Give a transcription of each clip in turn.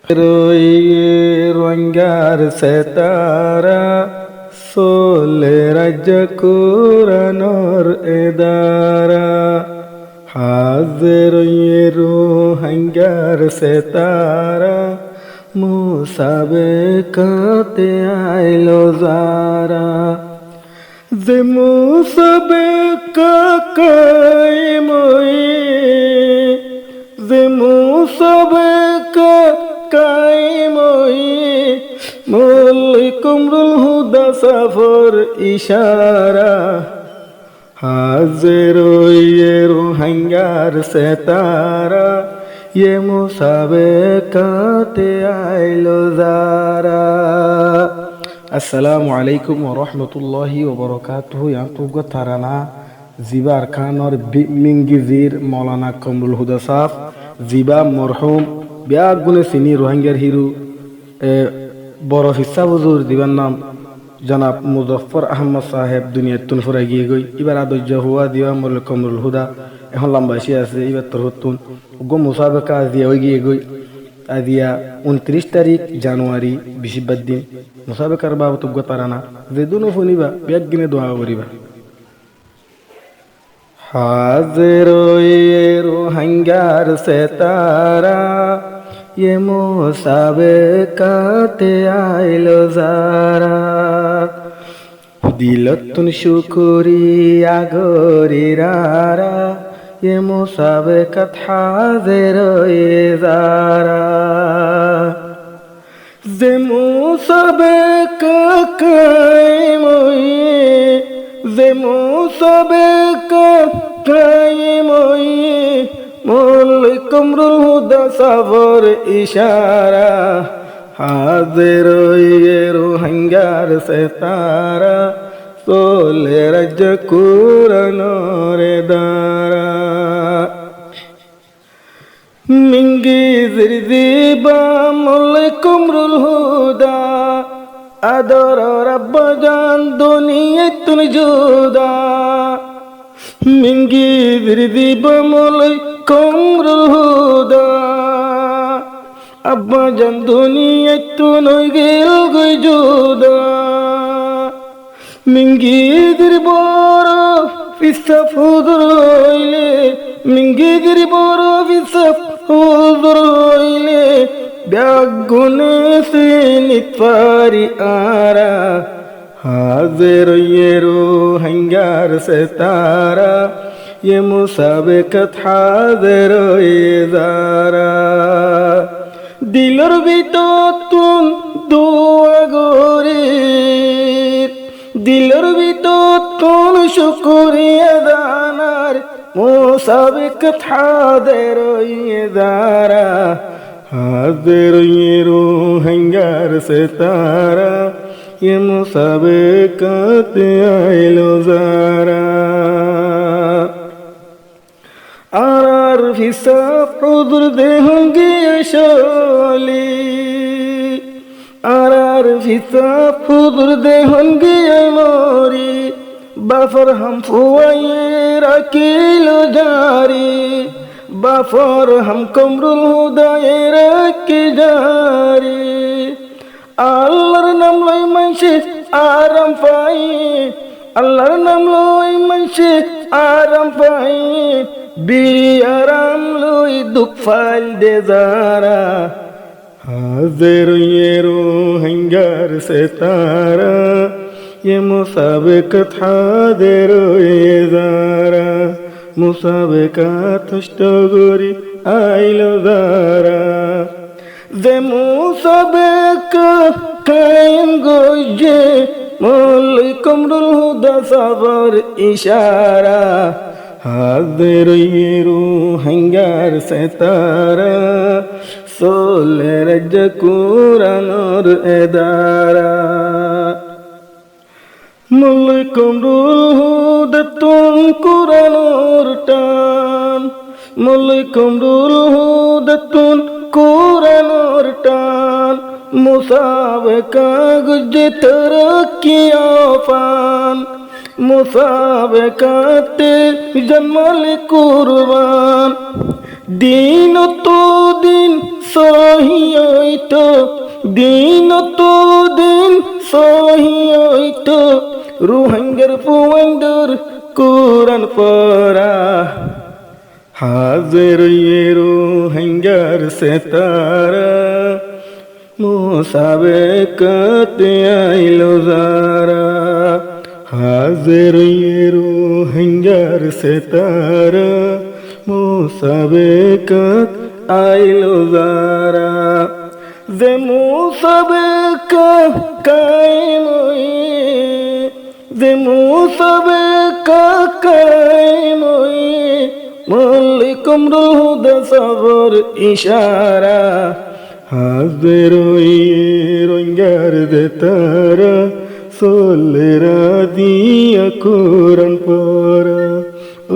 रोई रंगार सेतारा सोले रज कुरानोर एदारा हाजिर रूहंगार सेतारा मुसाबिकाते आइलो जारा जे मुसाबिका कायमोई যে মুসাবিকা কায়েমই মৌলাই কমরুল হুদা সফর ইশারা হাজির রোহিঙ্গার সেতারা ये मुसाबिकाते आइलो जारा। अस्सलामु अलैकुम व रहमतुल्लाहि व बरकातुहु। यहाँ तो ताराना জিবার খান और মিঙ্গিজির মৌলানা কমরুল হুদা সাফ জিবা মরহুম ব্যাগ গুনে সিনি রোহিঙ্গার হিরু বড় হিসা হুজুর দিবার নাম জনাব মুজফর আহমদ সাহেব দুনিয়ার তুন ফুরাই গিয়ে গই এবার আদর্য হুয়া দিবা মরল কমরুল হুদা এখন লম্বাসী আছে এবার তোর হতুন গো মুসাবেকা আজিয়া হয়ে গিয়ে গই আজিয়া 29 তারিখ জানুয়ারি বিশিবার দিন মুসাবেকার বাবত গো তারানা যে দুনো শুনিবা ব্যাগ গিনে দোয়া করিবা। हाजिर रूहंगार सेतारा ये मुसाबिकाते आइलो जारा दिलतुन शुक्रिया गोरिरारा ये मुसाबिकात हाजिर जारा जे मुसाबिका कायमई যে মুসাবিকা কায়েমই মৌলাই কমরুল হুদা সফর ইশারা হাজির রোহিঙ্গার সেতারা সোলে রজ কুরানোর এদারা মিঙ্গিজির জিবা মৌলাই কমরুল হুদা আদর রব্বা জান দুনিয়া তুন জুদা মিঙ্গির দিব মৌলাই কমরুল হুদা আব্বা জান দুনিয়া তুন গেল গই জুদা মিঙ্গির বড় ফিসফ হুজুর হইলে মিঙ্গির বড় ফিসফ হুজুর হইলে ব্যাগুনে সিনিত পারি আরা হাজির রোহিঙ্গার সেতারা ये মুসাবিকাত হাজির যারা দিলর ভিতর তুন দোয়া গরি দিলর ভিতর তুন শুকরিয়া দানার মুসাবিকাত হাজির যারা हाजिर रूहंगार सेतारा ये मुसाबिकाते आइलो जारा आरार हिसाब हुजूर दे होंगे शोली आरार हिसाब हुजूर दे होंगे मोरी बाफर हम फुआए रकीलो जारी बाफर हम कमरुल হুদায়ের কি জারি আল্লাহর নাম লই মানছে আরাম পাই আল্লাহর নাম লই মানছে আরাম পাই বিড়ি আরাম লই দুঃখ ফাল দে যারা হাজির রোহিঙ্গার সেতারা ये मुसाबिकात हाजिर যারা মুসাবিকাত গরি আইলো যারা যে মুসাবিকা কায়েম গইয়ে মৌলাই কমরুল হুদা সফর ইশারা হাজির রোহিঙ্গার সেতারা সোলে রজ কুরানোর এদারা মৌলাই কমরুল হুদা তুন কুরানোর টান মৌলাই কমরুল হুদা তুন কুরানোর টান মুসাবিকা গুজে তরকিয়া পান মুসাবিকাতে জন্মাল কুরবান দিন তো দিন সহি হইতো দিন তো দিন সহি হইতো রোহিঙ্গার পুয়াঙ্গর কোরআন পড়া হাজির রোহিঙ্গার সেতারা মুসাবেকাতে আইলো যারা হাজির রোহিঙ্গার সেতারা মুসাবেকাত আইলো যারা যে মুসাবেকা কায়েম যে মুসাবেকা কায়েম মালিকুম রুহুদা সবর ইশারা হাজির রোহিঙ্গার দেতারা সোলেরা দিয়া কোরআন পড়া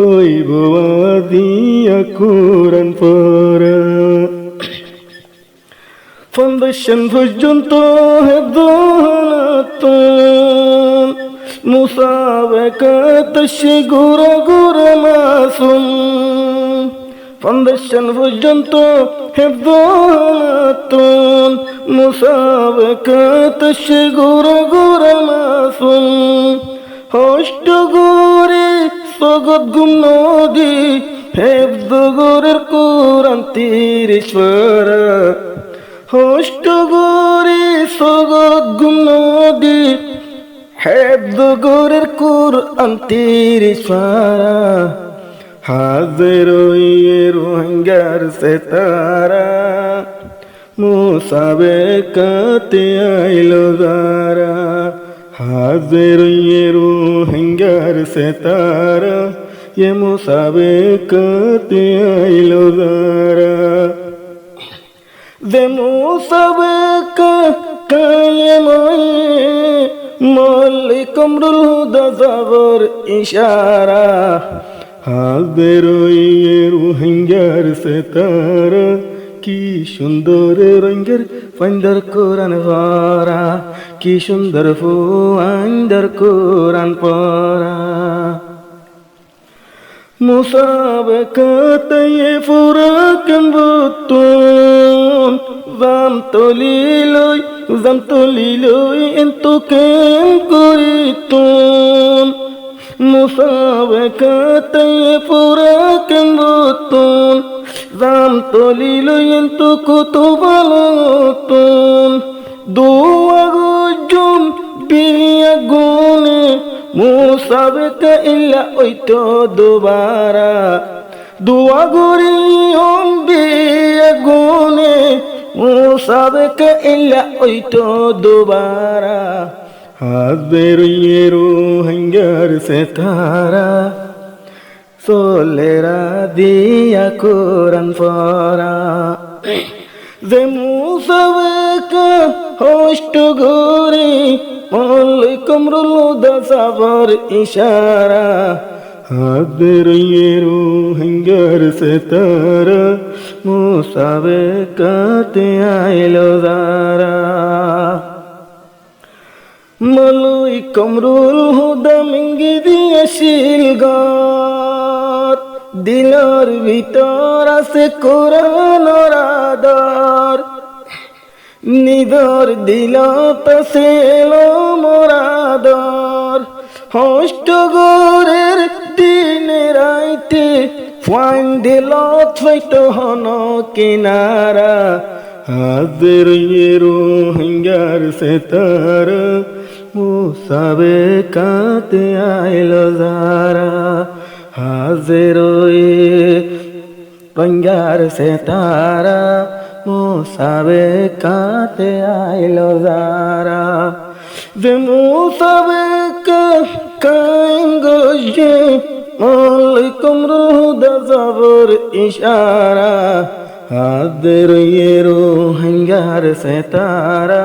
ওই বোয়া দিয়া কোরআন পড়া ফাউন্ডেশন পর্যন্ত হেদনাতন মুসাবেকাত সে গোরা গোরা মাসুম ফাউন্ডেশন পর্যন্ত হেদনাতন মুসাবেকাত সে গোরা গোরা মাসুম হষ্ট গোরে সগত গুম নদী হেফদ গোরের কোরআন তিরিশরা হষ্ট গোরে সগত গুম নদী হেফদ গোরের কোরআন তিরিশরা হাজির রোহিঙ্গার সেতারা মুসাবেকাতে আইলো যারা হাজির রোহিঙ্গার সেতারা ये মুসাবেকাতে আইলো যারা যে মুসাবেকা কায়েম মালিকুম রুহুদা সবর ইশারা হাজির রোহিঙ্গার সেতারা কি সুন্দর রঙের ফাইন্দার কোরআন পড়া কি সুন্দর ফুয়াইন্দার কোরআন পড়া মুসাবেকাতে ফুরাকান বুতুন জাম তলিলই এন্তু কেন করিতুন মুসাবেকাতে ফুরাকান বুতুন জাম তলিলই এন্তু কত ভালোতুন দোয়া গুজুম বিয়া গুনে মুসাবেকা ইল্লা ওইতো দুবারা দোয়া গরি হম বিয়া গুনে মুসাবেকা ইল্লা ওইতো দুবারা হাজির রোহিঙ্গার সেতারা সোলেরা দিয়া কোরআন পড়া যে মুসাবেকা হষ্ট গোরে মালিকুম রুহুদা সবর ইশারা হাজির রোহিঙ্গার সেতারা মুসাবেকাতে আইলো যারা মালিকুম রুহুদা মিঙ্গি দিয়া শিলগার দিলার ভিতর আছে কোরআন আদর নিদর দিলত সেলো মোরাদর হষ্ট গোরের দিনে রাইতে ফাইন দিলত ফাইটো হন কিনারা হাজির রোহিঙ্গার সেতারা মুসাবেকাতে আইলো যারা হাজির রোহিঙ্গার সেতারা মুসাবেকাতে আইলো যারা যে মুসাবেকা কায়েম গজে মালিকুম রুহুদা সবর ইশারা হাজির রোহিঙ্গার সেতারা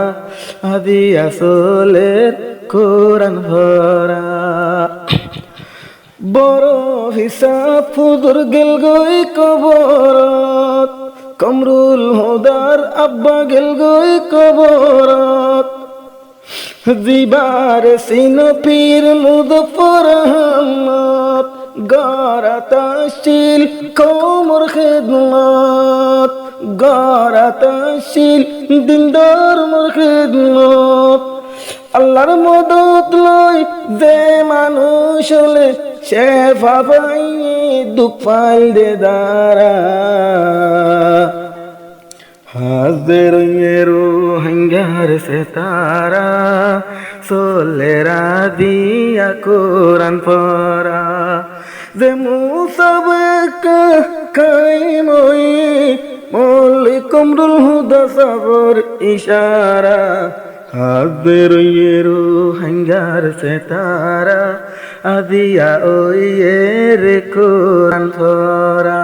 আদি আসলের কোরআন ভরা বড় হিসাব ফুদুর গেল গই কবরত কমরুল হুদার আব্বা গেল গই কবরত জিবার সিন পীর মুজফর আহমদ গরাতাশিল কৌমর খেদমত গরাতশীল দিন ধর্মর খিদমত আল্লাহর মদত লই যে মানুষ হলে সে পাই দুঃখ পাই দে দারা হাজের হাঙ্গার সে তারা সোলেরা দিয়া কোরআন পড়া যে মুসাবেক কাইমই মৌলি কমরুল হুদা সাবর ইশারা হাজের হাঙ্গার সে তারা আদিয়া ওই রে কোরআন পড়া